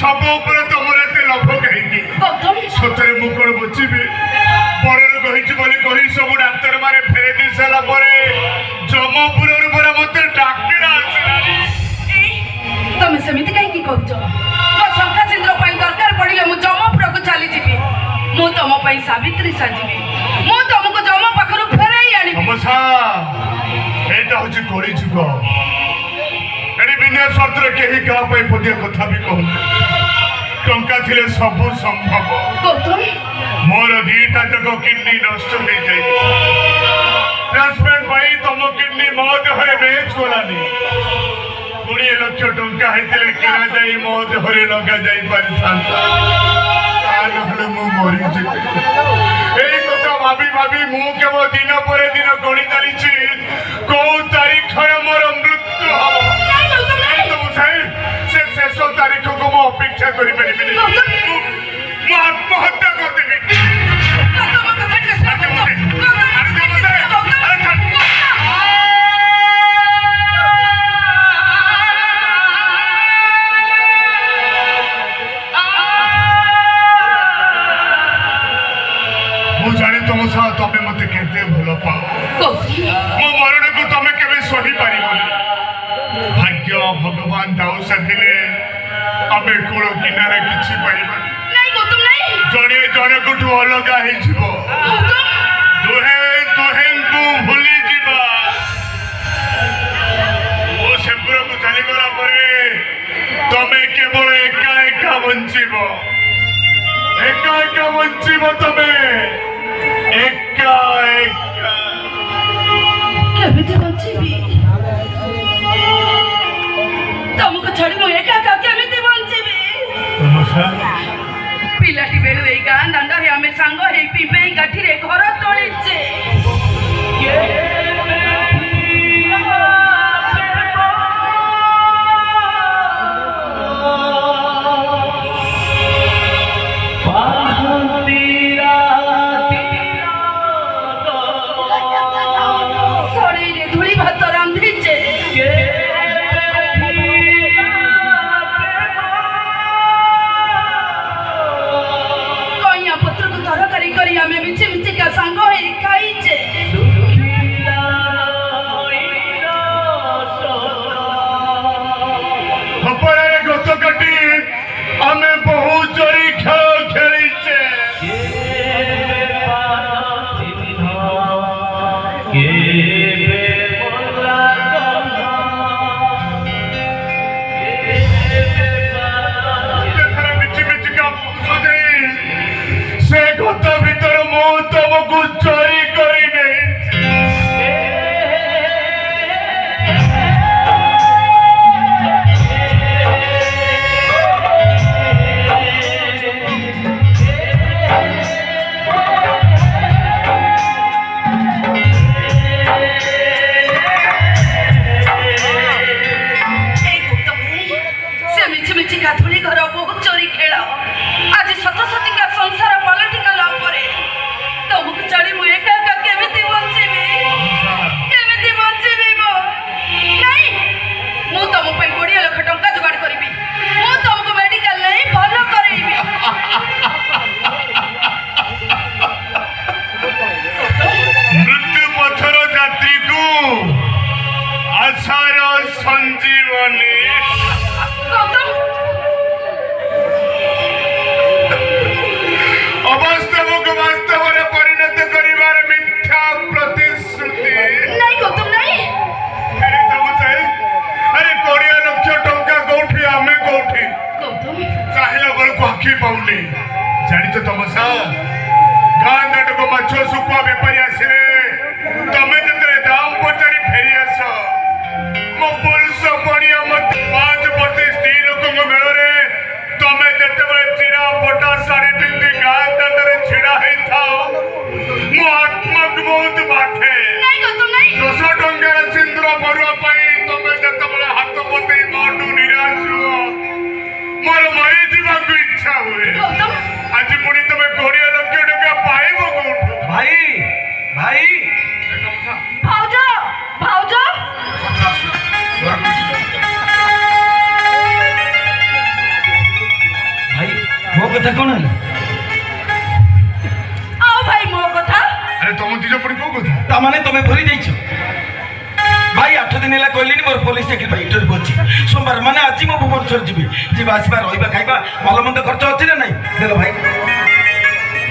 सब ऊपर तुमर एते लोभ कहीं सतरे मु कोन बुझिबे परर कहिछि बोली कहि सब डाक्टर मारे फेरे दी साला परे जमपुर ऊपर मते डाक्टर आसिलानी तमे समिति काई की कहछो मो शंका सिंद्र पई दरकार पड़िले मु जमपुर को चली जिबी मु तम पई सावित्री साजिबी मु तुमको जम पाखरु फेराई आनी तमसा एटा होछि कोड़ी जुग एडी बिना शर्तरे केही का पई पदिया कथा भी कहू टंका थिले सब संभव गौतम मोर दीटा जग किडनी नष्ट हो जाई ट्रांसप्लांट भाई तुम किडनी मौत हरे बेच कोलानी 20 लाख टंका हेतिले किना जाई मौत हरे लगा जाई परिथांता तानहले मु मरि जेते एई कथा भाबी भाबी मु केवल दिन परे दिन गणी चलीछि को तारीख रे मोर मृत्यु हो तो मुझे से शेष तारीख को मु अपेक्षा करि परिबिनी मु आत्महत्या कर देबी तमे मते केते भलो पाओ मो मरण को तमे केबे सही पारिबो भाग्य भगवान दाऊ सथिले अबे कोलो किनारे किछि पारिबो नहीं गौतम नहीं जणे जणे को अलगा हे जिवो दुहे दुहे को भूली जिबा ओ सेपुर को चली गला परे तमे केवल एका एका बंचिबो तमे एका एका केमिति बंचिबी तुमको छाड़ी मु एका एका केमिति बंचिबी तमसा पिलाटी बेलु एई गां दांडा हे आमे सांग हे पिबे गाठी रे घर तोळीचे जानिଛ तमसा गाँ नाटक माछ सुखुआ बेपारी आसिले तमे जते दाम पचारि फेरी आस मो पुलिस पणिया मत କଥା କ'ଣ ହେଲା? ଆଉ ଭାଇ ମୋ କଥା ଆରେ ତମ ଦିଜ ପୁଣି କୋଉ କଥା? ତାମାନେ ତମେ ଭୁଲି ଯାଇଛ? ଭାଇ 8 ଦିନ ହେଲା କହିଲିନି ମୋର ପୋଲିସ ଚାକିରି ପାଇଁ ଇଣ୍ଟରଭ୍ୟୁ ଅଛି ସୋମବାର, ମାନେ ଆଜି ମୁଁ ଭୁବନେଶ୍ୱର ଯିବି। ଯିବା ଆସିବା ରହିବା ଖାଇବା ଭଲ ମନ୍ଦ ଖର୍ଚ୍ଚ ଅଛି ନା ନାହିଁ? ଦେଲ ଭାଇ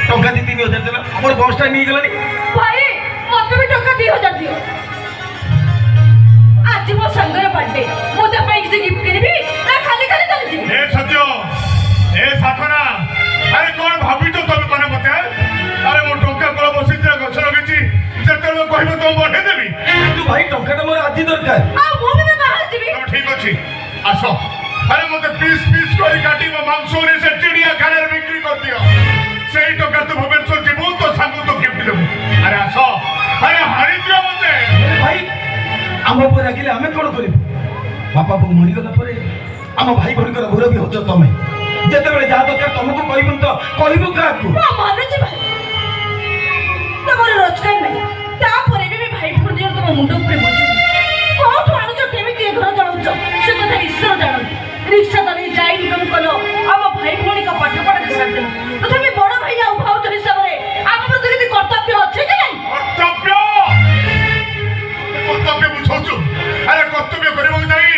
ଟଙ୍କା 2-3 ହଜାର ଦେଲ, ମୋର ବସ୍ଟା ନେଇଗଲାଣି। ଭାଇ ମତେ ବି ଟଙ୍କା 2000 ଦିଅ। ଆଜି ମୋ ସାଙ୍ଗର ବାର୍ଥଡେ, ମୁଁ ତା ପାଇଁ କିଛି ଗିଫ୍ଟ କିଣିବି ନା ଖାଲି ଖାଲି ଚାଲିଯିବି? ଏ ସତ୍ୟ, ଏ ସାଧନା, ଆରେ କଣ ଭାବିଛ ତମେ ମାନେ ମତେ? ଆରେ ମୁଁ ଟଙ୍କା କଳ ବସିଥିବା ଗଛ ଲଗେଇଛି, ଯେତେବେଳେ କହିବ ତମ ବଢେଇ ଦେବି। କିନ୍ତୁ ଭାଇ ଟଙ୍କାଟା ମୋର ଆଜି ଦରକାର। ଆଉ ମୁଁ ବି ବାହାର ଯିବି। ତମେ ଠିକ ଅଛି ଆସ। ଆରେ ମତେ ପିସ୍ ପିସ୍ କରି କାଟି ମୋ ମାଂସରେ ସେ ଚିଡ଼ିଆଖାନାରେ ବିକ୍ରି କରିଦିଅ। ସେଇ ଟଙ୍କା ତୁ ଭୁବନେଶ୍ୱର ଯିବୁ, ତୋ ସାଙ୍ଗକୁ ତୁ ଗିଫ୍ଟ ଦେବୁ। ଆରେ ଆସ, ଆରେ ହାରିଦିଅ ମତେ। ଭାଇ ଆମ ଉପରେ ରାଗିଲେ ଆମେ କ'ଣ କରିବୁ? ବାପା ବୋଉ ମରିଗଲା ପରେ ଆମ ଭାଇ ଭଉଣୀଙ୍କର ମୁରବୀ ହଉଛ ତମେ। ଯେତେବେଳେ ଯାହା ଦରକାର ତମକୁ କହିବୁ ତ କହିବୁ କାହାକୁ? ମାନୁଛି ଭାଇ, ତମର ରୋଜଗାର ନାହିଁ, ତାପରେ ବି ଭାଇ ଭଉଣୀ ତମ ମୁଣ୍ଡ ଉପରେ ବୁଝୁ। କୋଉଠୁ ଆଣୁଛ, କେମିତି ଏ ଘର ଚଳଉଛ, ସେ କଥା ଈଶ୍ୱର ଜାଣନ୍ତି। ରିକ୍ସା ଧରି ଯାଇ ଇନକମ୍ କଲ, ଆମ ଭାଇ ଭଉଣୀଙ୍କ ପାଠ ପଢା ସାରିଦେଲ। ତଥାପି ବଡ ଭାଇ ଆଉ ଭାଉଜ ହିସାବରେ ଆମ ପ୍ରତି କିଛି କର୍ତ୍ତବ୍ୟ ଅଛି କି ନାହିଁ? କର୍ତ୍ତବ୍ୟ ବୁଝାଉଛୁ? ଆରେ କର୍ତ୍ତବ୍ୟ କରିବାକୁ ଯାଇ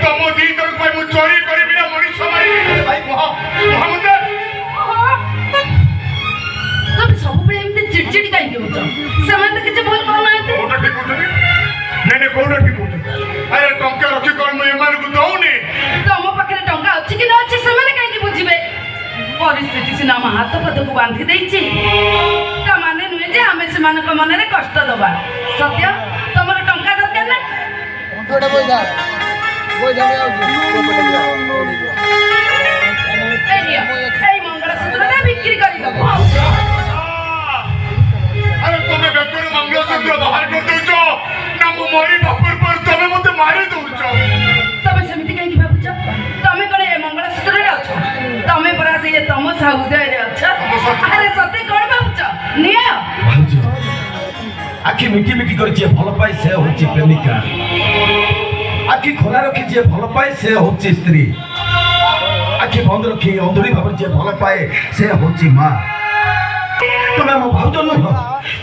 ତମ ଦି ଜଣଙ୍କ ପାଇଁ ମୁଁ ଚୋରି କରିବି ନା ମଣିଷ ମାରିବି? ଭାଇ ମତେ ତମେ ସବୁବେଳେ ଏମିତି ଚିଡଚିଡି କାହିଁକି ହଉଛ? ସେମାନେ ତ କିଛି ଭୁଲ କରୁନାହାନ୍ତି। କୋଉଟା ଠିକ କହୁଛନ୍ତି? ନାଇଁ କୋଉଟା ଠିକ କହୁଛନ୍ତି? ଆରେ ଟଙ୍କା ରଖି କଣ ମୁଁ ଏମାନଙ୍କୁ ଦଉନି? ତମ ପାଖରେ ଟଙ୍କା ଅଛି କି ନ ଅଛି ସେମାନେ କାହିଁକି ବୁଝିବେ? ପରିସ୍ଥିତି ସିନା ଆମ ହାତ ପଦକୁ ବାନ୍ଧି ଦେଇଛି, ତା ମାନେ ନୁହେଁ ଯେ ଆମେ ସେମାନଙ୍କ ମନରେ କଷ୍ଟ ଦବା। ସତ୍ୟ, ତମର ଟଙ୍କା ଦରକାର ନା? ଏଇ ନିଅ, ଏଇ ମଙ୍ଗଳସୂତ୍ରଟା ବିକ୍ରି କରିଦବ। ଆରେ ତମେ ବେକରୁ ମଙ୍ଗଳସୂତ୍ର ବାହାର କରିଦଉଛ ନା ମୁଁ ମରିବା ପୂର୍ବରୁ ତମେ ମତେ ମାରି ଦଉଛ? ତମେ ସେମିତି କାହିଁକି ଭାବୁଛ? ତମେ କଣ ଏ ମଙ୍ଗଳସୂତ୍ରରେ ଅଛ? ତମେ ପରା ସେ ତମସା ହୃଦୟରେ ଅଛ। ଆରେ ସତେ କଣ ଭାବୁଛ? ନିଅ। ଭାଉଜ ଆଖି ମିଟି ମିଟି କରି ଯିଏ ଭଲ ପାଏ ସେ ହଉଛି ପ୍ରେମିକା। ଆଖି ଖୋଲା ରଖି ଯିଏ ଭଲ ପାଏ ସେ ହଉଛି ସ୍ତ୍ରୀ। ଆଖି ବନ୍ଦ ରଖି ଅନ୍ଧୁଳି ଭାବରେ ଯିଏ ଭଲ ପାଏ ସେ ହଉଛି ମା। ତମେ ଆମ ଭାଉଜ ନୁହଁ,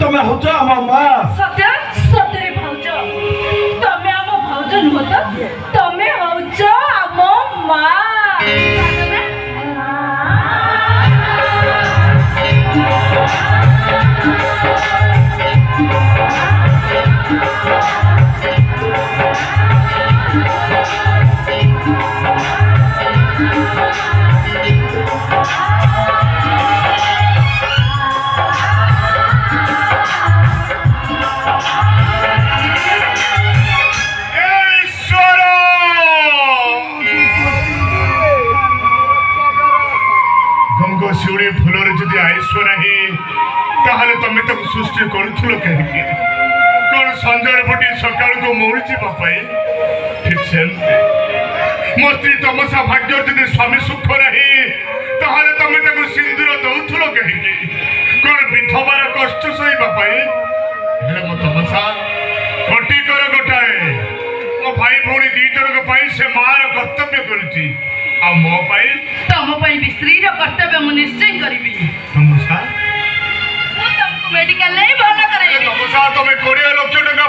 ତମେ ହଉଛ ଆମ ମା। ସତ୍ୟ, ସତରେ ଭାଉଜ, ତମେ ଆମ ଭାଉଜ ନୁହଁ ତ, ତମେ ହଉଛ ଆମ ମା। ଶିଉଳି ଫୁଲରେ ଯଦି ଆୟୁଷ ନାହିଁ ତାହେଲେ ତମେ ତାକୁ ସୃଷ୍ଟି କରୁଥିଲ କାହିଁକି? କଣ ସଞ୍ଜରେ ଫୁଟି ସକାଳକୁ ମଉଳି ଯିବା ପାଇଁ? ଠିକ ସେମିତି ମୋ ସ୍ତ୍ରୀ ତମସା ଭାଗ୍ୟ ଯଦି ସ୍ୱାମୀ ସୁଖ ନାହିଁ ତାହେଲେ ତମେ ତାକୁ ସିନ୍ଦୁର ଦଉଥିଲ କାହିଁକି? କଣ ବିଧବାର କଷ୍ଟ ସହିବା ପାଇଁ? ହେଲେ ମୋ ତମସା କଟିକର ଗୋଟାଏ। ମୋ ଭାଇ ଭଉଣୀ ଦି ଜଣଙ୍କ ପାଇଁ ସେ ମାର କର୍ତ୍ତବ୍ୟ କରୁଛି, ଆଉ ମୋ ପାଇଁ? ତମ ପାଇଁ ବି ସ୍ତ୍ରୀର କର୍ତ୍ତବ୍ୟ ମୁଁ ନିଶ୍ଚୟ କରିବି। ତମସା ମୁଁ ତମକୁ ମେଡିକାଲ ନେଇ ଭଲ କରେଇବି। ତମସା ତମେ 20 ଲକ୍ଷ ଟଙ୍କା